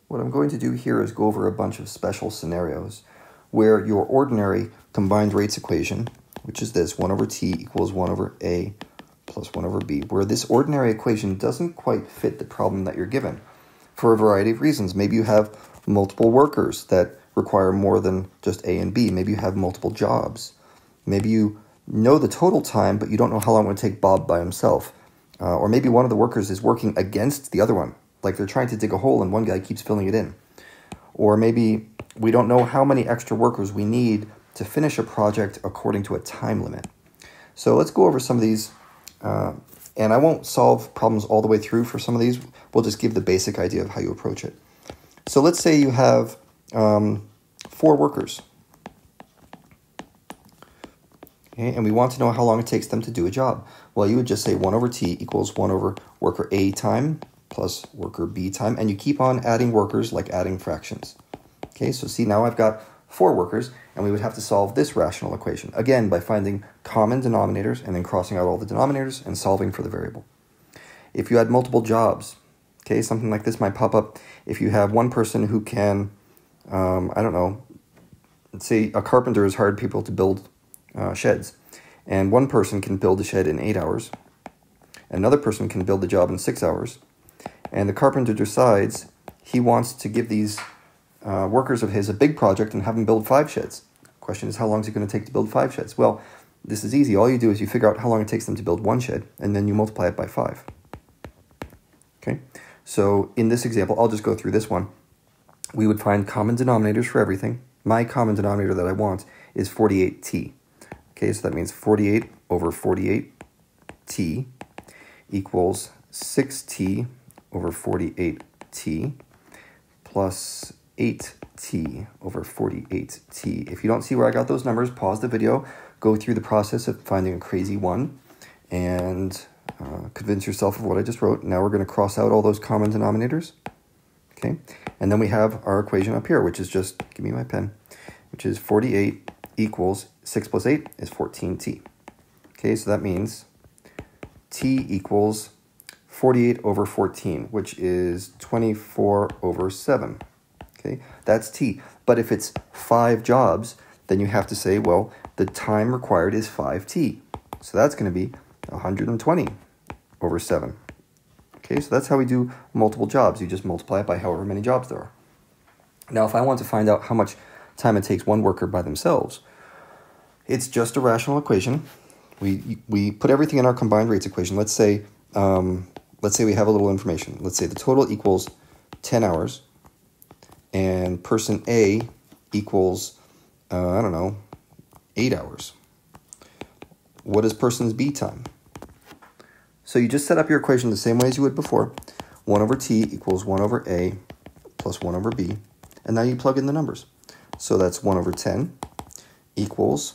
what I'm going to do here is go over a bunch of special scenarios where your ordinary combined rates equation, which is this, 1 over t equals 1 over a plus 1 over b, where this ordinary equation doesn't quite fit the problem that you're given for a variety of reasons. Maybe you have multiple workers that require more than just a and b. Maybe you have multiple jobs. Maybe you know the total time, but you don't know how long it would take Bob by himself. Or maybe one of the workers is working against the other one, like they're trying to dig a hole and one guy keeps filling it in. Or maybe we don't know how many extra workers we need to finish a project according to a time limit. So let's go over some of these, and I won't solve problems all the way through for some of these. We'll just give the basic idea of how you approach it. So let's say you have 4 workers. Okay, and we want to know how long it takes them to do a job. Well, you would just say 1 over t equals 1 over worker A time plus worker B time, and you keep on adding workers like adding fractions. Okay, so see, now I've got 4 workers, and we would have to solve this rational equation, again, by finding common denominators and then crossing out all the denominators and solving for the variable. If you had multiple jobs, okay, something like this might pop up. If you have one person who can, I don't know, let's say a carpenter has hired people to build sheds, and one person can build a shed in 8 hours, another person can build the job in 6 hours, and the carpenter decides he wants to give these workers of his a big project and have them build 5 sheds. Question is, how long is it going to take to build 5 sheds? Well, this is easy. All you do is you figure out how long it takes them to build 1 shed, and then you multiply it by 5. Okay, so in this example, I'll just go through this one. We would find common denominators for everything. My common denominator that I want is 48t. Okay, so that means 48 over 48t equals 6t over 48t plus 8t over 48t. If you don't see where I got those numbers, pause the video, go through the process of finding a crazy one, and convince yourself of what I just wrote. Now we're going to cross out all those common denominators. Okay, and then we have our equation up here, which is just, give me my pen, which is 48 equals 6 plus 8 is 14t. Okay, so that means t equals 48 over 14, which is 24 over 7. Okay, that's t. But if it's 5 jobs, then you have to say, well, the time required is 5t. So that's going to be 120 over 7. Okay, so that's how we do multiple jobs. You just multiply it by however many jobs there are. Now, if I want to find out how much time it takes one worker by themselves, it's just a rational equation. We put everything in our combined rates equation. Let's say we have a little information. Let's say the total equals 10 hours, and person A equals, I don't know, 8 hours. What is person's B time? So you just set up your equation the same way as you would before. 1 over t equals 1 over A plus 1 over B. And now you plug in the numbers. So that's 1 over 10 equals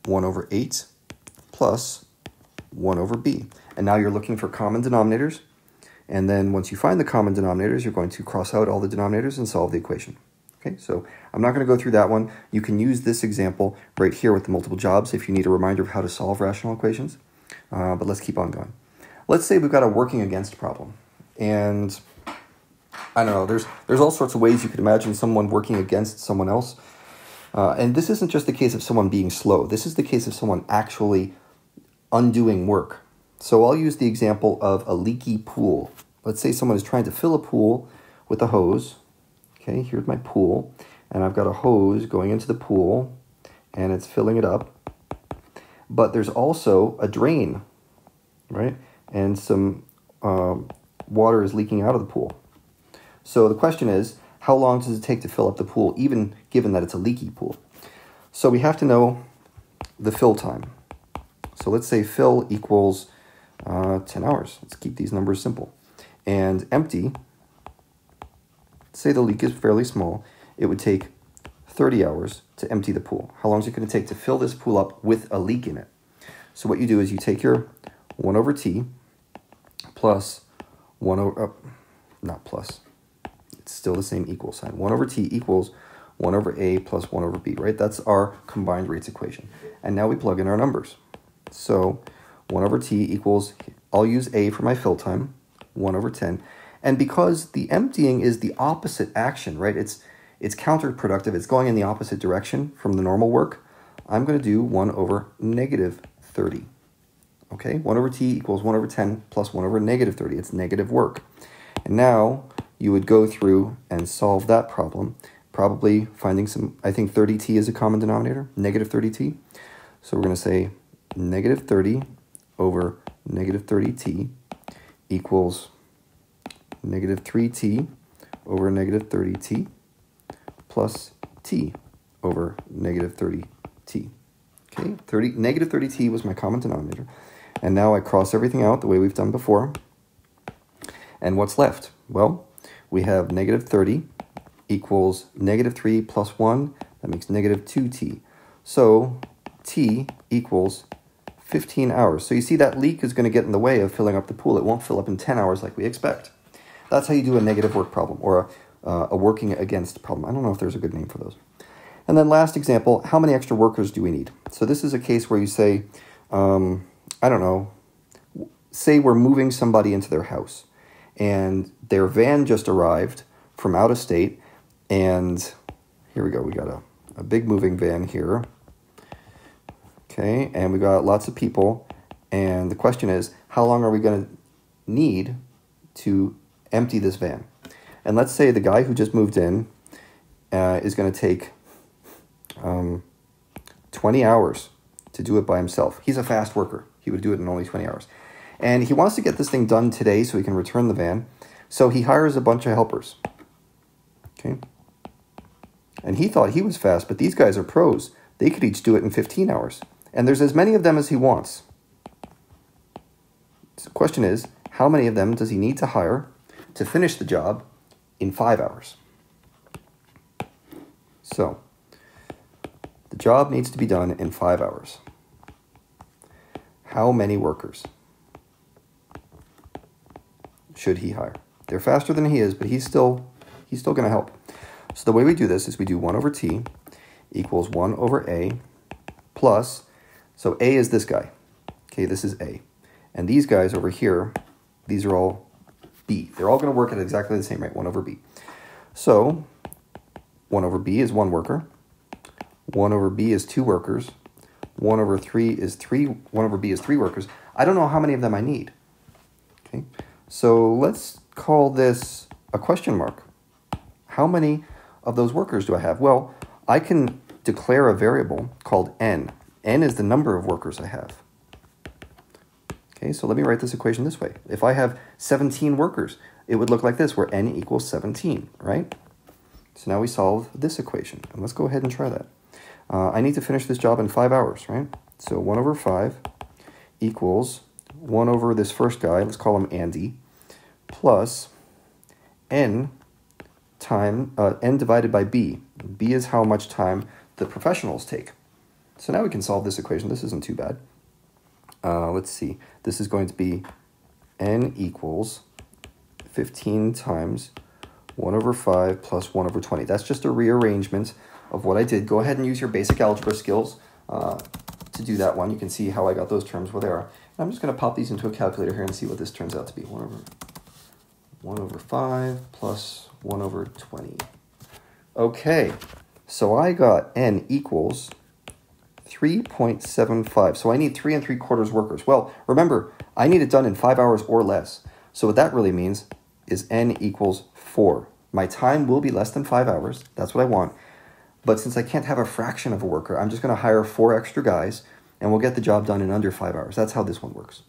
1 over 8 plus 1 over B. And now you're looking for common denominators. And then once you find the common denominators, you're going to cross out all the denominators and solve the equation. Okay, so I'm not going to go through that one. You can use this example right here with the multiple jobs if you need a reminder of how to solve rational equations. But let's keep on going. Let's say we've got a working against problem. And I don't know, there's all sorts of ways you could imagine someone working against someone else. And this isn't just the case of someone being slow. This is the case of someone actually undoing work. So I'll use the example of a leaky pool. Let's say someone is trying to fill a pool with a hose. Okay, here's my pool, and I've got a hose going into the pool, and it's filling it up. But there's also a drain, right? And some water is leaking out of the pool. So the question is, how long does it take to fill up the pool, even given that it's a leaky pool? So we have to know the fill time. So let's say fill equals 10 hours. Let's keep these numbers simple. And empty, say the leak is fairly small, it would take 30 hours to empty the pool. How long is it going to take to fill this pool up with a leak in it? So what you do is you take your 1 over t plus 1 over, not plus, it's still the same equal sign. 1 over t equals 1 over a plus 1 over b, right? That's our combined rates equation. And now we plug in our numbers. So 1 over t equals, I'll use a for my fill time, 1 over 10. And because the emptying is the opposite action, right? It's counterproductive. It's going in the opposite direction from the normal work. I'm going to do 1 over negative 30. Okay, 1 over t equals 1 over 10 plus 1 over negative 30. It's negative work. And now you would go through and solve that problem, probably finding some, I think 30t is a common denominator, negative 30t. So we're going to say negative 30 over negative 30t equals negative 3t over negative 30t plus t over negative 30t. Okay, negative 30t was my common denominator. And now I cross everything out the way we've done before. And what's left? Well, we have negative 30 equals negative 3 plus 1. That makes negative 2t. So t equals 15 hours. So you see that leak is going to get in the way of filling up the pool. It won't fill up in 10 hours like we expect. That's how you do a negative work problem, or a working against problem. I don't know if there's a good name for those. And then last example, how many extra workers do we need? So this is a case where you say, I don't know, say we're moving somebody into their house, and their van just arrived from out of state, and here we go, we got a big moving van here. Okay, and we got lots of people, and the question is, how long are we going to need to empty this van? And let's say the guy who just moved in is going to take 20 hours to do it by himself. He's a fast worker. He would do it in only 20 hours. And he wants to get this thing done today so he can return the van. So he hires a bunch of helpers. Okay. And he thought he was fast, but these guys are pros. They could each do it in 15 hours. And there's as many of them as he wants. So the question is, how many of them does he need to hire to finish the job in 5 hours? So the job needs to be done in 5 hours. How many workers should he hire? They're faster than he is, but he's still going to help. So the way we do this is we do 1 over t equals 1 over a plus, so a is this guy. Okay, this is a. And these guys over here, these are all b. They're all going to work at exactly the same rate, 1 over b. So 1 over b is 1 worker. 1 over b is 2 workers. 1 over 3 is 3. 1 over b is 3 workers. I don't know how many of them I need. Okay, so let's call this a question mark. How many of those workers do I have? Well, I can declare a variable called n. N is the number of workers I have. Okay, so let me write this equation this way. If I have 17 workers, it would look like this, where n equals 17, right? So now we solve this equation, and let's go ahead and try that. I need to finish this job in 5 hours, right? So 1 over 5 equals 1 over this first guy, let's call him Andy, plus n divided by b. b is how much time the professionals take. So now we can solve this equation. This isn't too bad. Let's see. This is going to be n equals 15 times 1 over 5 plus 1 over 20. That's just a rearrangement of what I did. Go ahead and use your basic algebra skills to do that one. You can see how I got those terms where they are. And I'm just going to pop these into a calculator here and see what this turns out to be. 1 over 5 plus 1 over 20. Okay, so I got n equals 3.75. So I need 3 3/4 workers. Well, remember, I need it done in 5 hours or less. So what that really means is n equals 4. My time will be less than 5 hours. That's what I want. But since I can't have a fraction of a worker, I'm just going to hire 4 extra guys, and we'll get the job done in under 5 hours. That's how this one works.